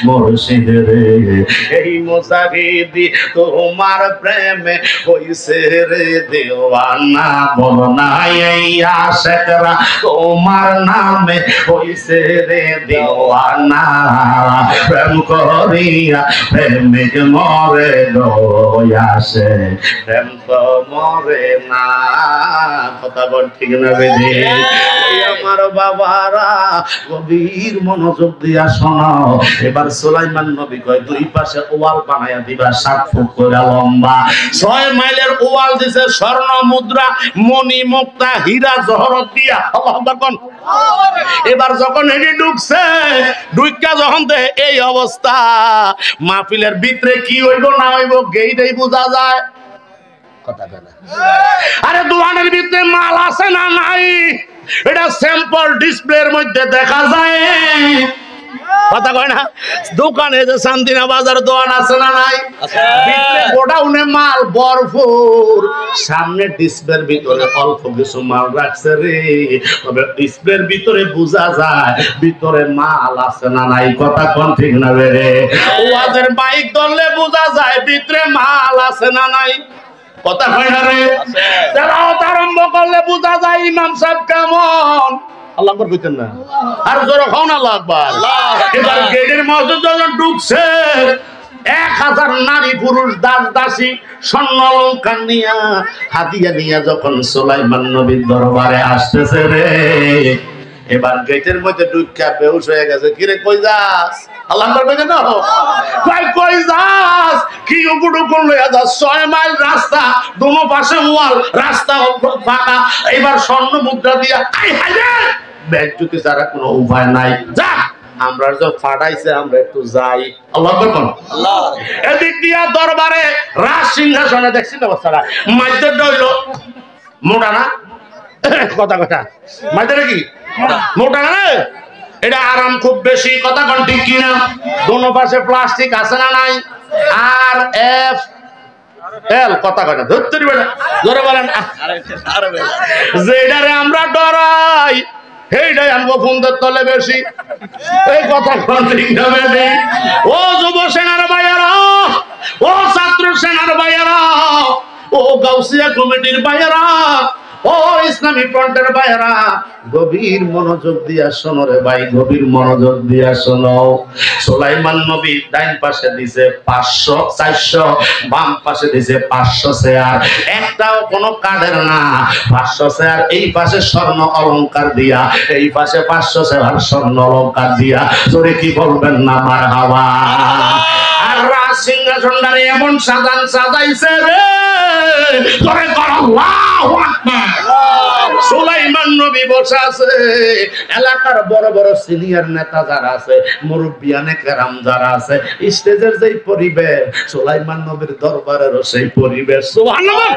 মুর্শিদ রে এই মুজাহিদি তোমার প্রেমে হইছে রে দেওয়ানা বলো না এই আশিকরা তোমার নামে হইছে রে দেওয়ানা প্রেম করিয়া প্রেমিক মরে দয়াসে প্রেম তো মরে না কথা বল ঠিক না বেদে আমার বাবারা গভীর মনোযোগ দিয়া শোনো এবার সুলাইমান নবী কয় দুই পাশে ওয়াল বানায়া দিবা 7 ফুট করে লম্বা 6 মাইলের ওয়াল দিছে স্বর্ণ মুদ্রা মণি মুক্তা হীরা জহরত দিয়া আল্লাহু আকবার এবার যখন হেঁটে ঢুকছে ঢুকা যখন দে এই অবস্থা মাহফিলের ভিতরে কি হইব না হইব গেইটাই বোঝা যায় কথা বলে আরে দোকানের ভিতরে মাল আছে না নাই এটা স্যাম্পল ডিসপ্লের মধ্যে দেখা যায় কথা কয় না দোকানে যে শান্তিনা বাজার দোকান আছে না নাই ভিতরে গোডাউনে মাল ভরপুর সামনে ডিসপ্লের ভিতরে অল্প কিছু মাল রাখছে রে তবে ডিসপ্লের ভিতরে বোঝা যায় ভিতরে মাল আছে না নাই কথা কোন ঠিক না রে ওয়াজের মাইক ধরলে বোঝা যায় ভিতরে মাল আছে না নাই কথা কয় না রে তেলাওয়াত আরম্ভ করলে বোঝা যায় ইমাম সাহেব কেমন আল্লাহ আকবার কইতেন না আর জোরে খাও না আল্লাহ আকবার এবার গেটের মধ্যে যখন ঢুকছে 1000 নারী পুরুষ দাস দাসী স্বর্ণ অলংকার নিয়া হাদিয়া নিয়া যখন সুলাইমান নবীর দরবারে আসতেছে রে এবার গেটের মধ্যে ঢুকা বেহুশ হয়ে গেছে কিরে কই যাস আল্লাহ আকবার কইতেন না কই যাস কি উপুড়ু কোন লইয়া যাস 6 মাইল রাস্তা দোনো পাশে ওয়াল রাস্তা ফাঁকা এবার স্বর্ণ মুদ্রা দিয়া আই হাই রে বেজ্জতি ছাড়া কোনো উপায় নাই যা আমরা যে ফাটাইছে আমরা একটু যাই আল্লাহু আকবার আল্লাহ এদিক দিয়া দরবারে রাজ সিংহাসনে দেখছি না বাচ্চারা মাইতে ডইল মোটা না কথা মাইতে কি মোটা না এটা আরাম খুব বেশি কথা কোন ঠিক কিনা দোনো পাশে প্লাস্টিক আছে না নাই আর এফ এল কথা কয় না ধরতে বেটা জোরে বলেন যেটারে আমরা ডরাই এইটাই আনবো ফোনদের তলে বেশি এই কথা কোন ঠিক না বেশি ও যুব সেনার ভাইয়ারা ও ছাত্র সেনার ভাইয়ারা ও গাউসিয়া কমিটির ভাইয়ারা ও ইসলামী ফ্রন্টের ভাইয়ারা গভীর মনোযোগ দিয়া শোনো রে ভাই গভীর মনোযোগ দিয়া শোনো সুলাইমান নবী ডাইন পাশে দিছে 500 400 বাম পাশে দিছে 500 শেয়ার একটাও কোনো কাঠের না 500 শেয়ার এই পাশে স্বর্ণ অলংকার দিয়া এই পাশে 500 শেয়ার স্বর্ণ অলংকার দিয়া জোরে কি বলবেন না মারহাবা আর রাজ সিংহাসনটারে এমন সাজাইছে রে জোরে কর আল্লাহু আকবার সুলাইমান নবী বসে আছে এলাকার বড় বড় সিনিয়র নেতা যারা আছে মুরব্বিয়ানে কেরাম যারা আছে স্টেজের যেই পরিবেশ সুলাইমান নবীর দরবারেরও সেই পরিবেশ সুবহানাল্লাহ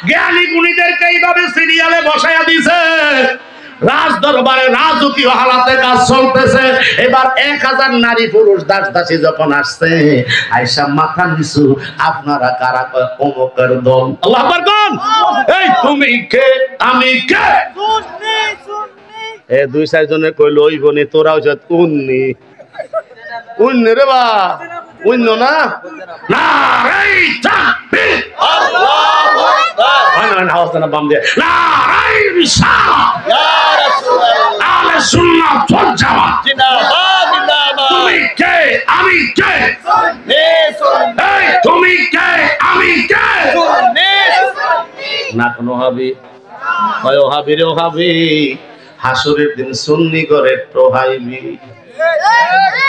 জ্ঞানী গুণীদেরকে এইভাবে সিরিয়ালে বসায়া দিয়েছে রাজ দরবারে রাজকীয় হালাতে কাজ চলতেছে এবার 1000 নারী পুরুষ দাস দাসী যখন আসছে আয়েশা মাথা নিচু আপনারা কারা কয় অমুকের দল আল্লাহু আকবার কোন এই তুমি কে আমি কে এ 2-4 জনে কইলো ওই বনি তোরাও যত উন্নি রে বা উন্ন না নারাই তাকবীর আল্লাহু আকবার আনা হাওয়াজনা বাম দিয়ে নারাই রিসালাত ইয়া রাসূলুল্লাহ আলে সুন্নাত ওয়াল জামাত জিন্দাবাদ জিন্দাবাদ তুমি কে আমি কে সুন্নি সুন্নি এই তুমি কে আমি কে সুন্নি সুন্নি না কোন হাবি হয় হাবি রে হাবি হাসরের দিন সুন্নি করে টোহাইবি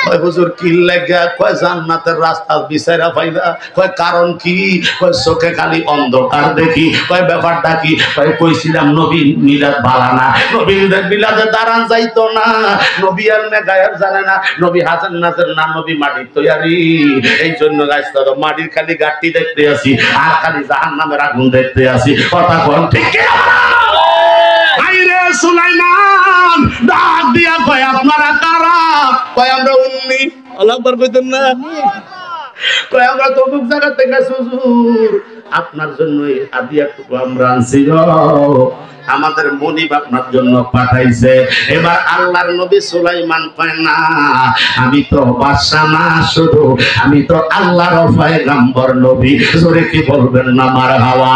কয় হুজুর কি লাগা কয় জান্নাতের রাস্তা বিচারা পাইলা কয় কারণ কি কয় চোখে খালি অন্ধকার দেখি কয় ব্যাপারটা কি কয় কইছিলাম নবী মিলাদ বালানা নবীদের মিলাদে দাঁড়ান যাইতো না নবী আর মেগায়ার জানে না নবী হাসান নাজের না নবী মাটির তৈরি এই জন্য গাইছ তো মাটির খালি গাট্টি দেখতে আসি আর খালি জাহান্নামের আগুন দেখতে আসি কথা কোন ঠিক কি আইরে সুলাইমান ডাক দিয়া কয় আপনারা কারা কয় আমরা উন্নি আল্লাহু আকবার কইতেন না কয় আমরা তো অমুক জায়গা থেকে হুজুর আপনার জন্য হাদিয়া টুকু আমরা আনছি গো আমাদের মনিব আপনার জন্য পাঠাইছে। এবার আল্লাহর নবী সুলাইমান কয় না, আমি তো বাদশা না, শুধু আমি তো আল্লাহর পয়গম্বর নবী। জোরে কি বলবেন না মারহাবা।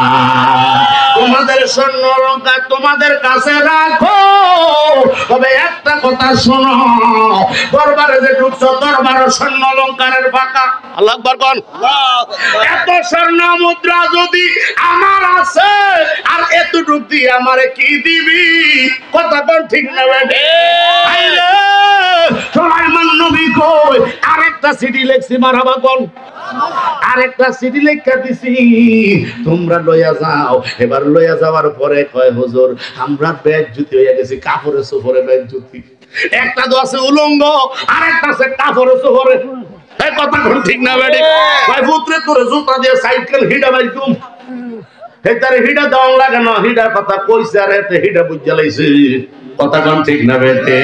তোমাদের স্বর্ণ অলংকার তোমাদের কাছে রাখো, তবে একটা কথা শোনো, দরবারে যে ঢুকছো দরবার স্বর্ণ অলংকারের ফাঁকা। আল্লাহু আকবার কোন। এত স্বর্ণ মুদ্রা যদি আমার আছে, আর এতটুক দিয়ে আমারে কি দিবি? কথা কোন ঠিক না বেটে? আইরে সুলাইমান নবী কই, আরেকটা সিডি লেখছি মারহাবা কোন। আরেকটা সিডি লেখা দিছি, তোমরা লইয়া যাও। এবার লইয়া যাওয়ার পরে কয় হুজুর আমরা বেজ্জতি হইয়া গেছি, কাপড়ে সুপরে বেজ্জতি। একটা তো আছে উলঙ্গ, আরেকটা আছে কাপড়ে সুপরে। এই কথা কোন ঠিক না বেটে? কয় পুত্রে তোরে জুতা দিয়ে সাইকেল হিডা মাইকুম। হেতারে হিডা দাও লাগে না, হিডার কথা কইছে আর এতে হিডা বুঝা লাইছে। কথা কোন ঠিক না বেটে?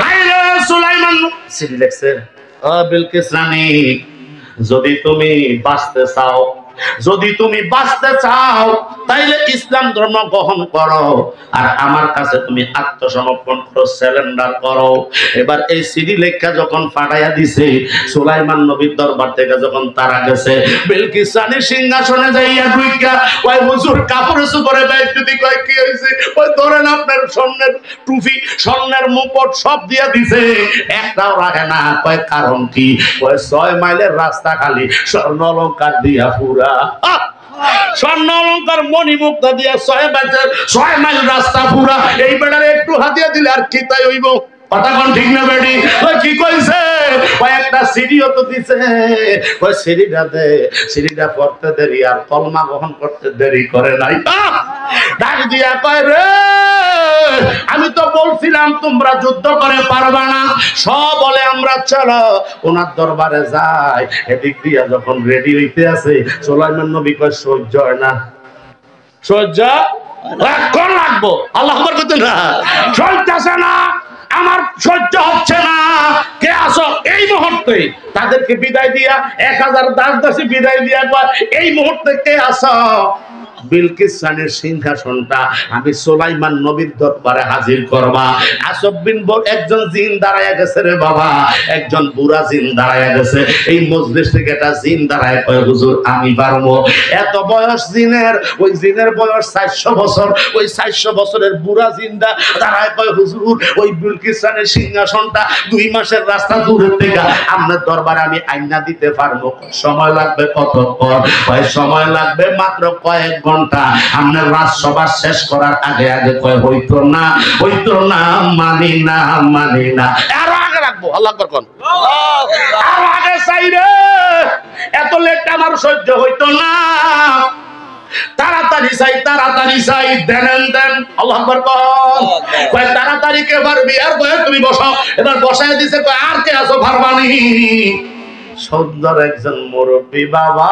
আইরে সুলাইমান সিডি লেখছে, ও বিলকিস রানী, যদি তুমি বাঁচতে চাও, যদি তুমি বাঁচতে চাও, তাইলে ইসলাম ধর্ম গ্রহণ করো, আর আমার কাছে তুমি আত্মসমর্পণ করো, সারেন্ডার করো। এবার এই সিডি লেখা যখন পাঠাইয়া দিছে, সুলাইমান নবীর দরবার থেকে যখন তারা গেছে, বিলকিস রানী সিংহাসনে যাইয়া ঢুইকা ওই হুজুর কাপড়ে সুপরে ব্যাগ যদি কয় কি হইছে, ওই ধরেন আপনার স্বর্ণের টুপি, স্বর্ণের মুকুট সব দিয়া দিছে, একটাও রাখে না। কয় কারণ কি? কয় 6 মাইলের রাস্তা খালি স্বর্ণ অলংকার দিয়া পুরা। স্বর্ণ অলংকার মণিমুক্তা দিয়া 6 মাইল রাস্তা পুরা। এই বেড়ারে একটু হাতিয়া দিলে আর কি তাই হইব? কথা কোন ঠিক না বেডি? ওই কি কইছে? ওই একটা সিডিও তো দিছে। ওই সিডিটা দে, সিডিটা পড়তে দেরি আর কলমা গ্রহণ করতে দেরি করে নাই। ডাক দিয়া কয় রে, আমি তো বলছিলাম তোমরা যুদ্ধ করে পারবা না। সব বলে আমরা চলো ওনার দরবারে যাই। এদিক দিয়া যখন রেডি হইতে আছে, সুলাইমান নবী কয় সহ্য হয় না। সহ্য কোন লাগবো? আল্লাহ আকবার কইতেন না, সহ্যছে না, আমার সহ্য হচ্ছে না। কে আসো এই মুহূর্তে? তাদেরকে বিদায় দিয়া 1000 দাসী বিদায় দিয়া এই মুহূর্তে কে আসো? বিলকিস রানীর সিংহাসনটা আমি সুলাইমান নবীর দরবারে হাজির করবা। আসব বিন একজন জিন দাঁড়ায়া গেছে রে বাবা, একজন বুড়া জিন দাঁড়ায়া গেছে। এই মজলিস থেকে একটা জিন দাঁড়ায় কয় হুজুর আমি পারবো। এত বয়স জিনের, ওই জিনের বয়স 400 বছর। ওই 400 বছরের বুড়া জিনটা দাঁড়ায় কয় হুজুর ওই বিলকিস রানীর সিংহাসনটা 2 মাসের রাস্তা দূরের থেকে আপনার দরবারে আমি আইনা দিতে পারবো। সময় লাগবে কতক্ষণ? সময় লাগবে মাত্র কয়েক ঘন্টা। আপনার রাজসভা শেষ করার আগে আগে কয় হইতো না, হইতো না, মানি না, মানি না। আরো আগে রাখবো। আল্লাহ আকবার কোন। আরো আগে চাই রে, এত লেট আমার সহ্য হইতো না। তাড়াতাড়ি চাই, তাড়াতাড়ি চাই, দেন দেন। আল্লাহু আকবার কোন। কয় তাড়াতাড়ি কে পারবি? আর কয় তুমি বসো। এবার বসায় দিছে, কয় আর কে আছো পারবানি? সুন্দর একজন মুরব্বী বাবা,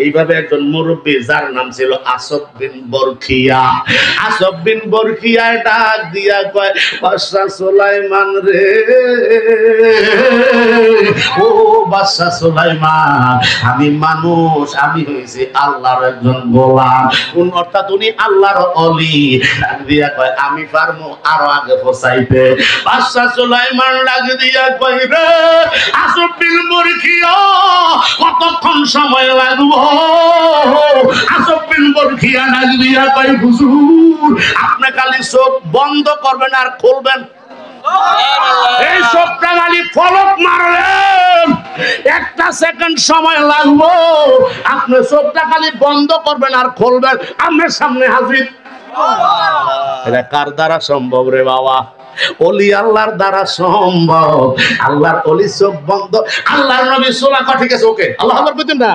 এইভাবে একজন মুরব্বী যার নাম ছিল আসব বিন বরখিয়া। আসব বিন বরখিয়া ডাক দিয়া কয় বাদশা সুলাইমান রে, ও বাদশা সুলাইমান, আমি মানুষ, আমি হইছি আল্লাহর একজন গোলাম। কোন অর্থাৎ উনি আল্লাহর ওলি। ডাক দিয়া কয় আমি পারমু আরো আগে পৌঁছাইতে। বাদশা সুলাইমান ডাক দিয়া কয় রে আসব বিন বরখিয়া, কতক্ষণ সময় লাগবে? আপনি খালি চোখ বন্ধ করবেন আর খুলবেন। এই চোখটা খালি ফলক মারলেন, 1 সেকেন্ড সময় লাগবো। আপনি চোখটা খালি বন্ধ করবেন আর খুলবেন, আপনার সামনে হাজির। এটা কার দ্বারা সম্ভব রে বাবা? ওলি আল্লাহর দ্বারা সম্ভব। আল্লাহর ওলি চোখ বন্ধ। আল্লাহর নবী সোলা ঠিক আছে, ওকে আল্লাহ আকবার কইতেন না।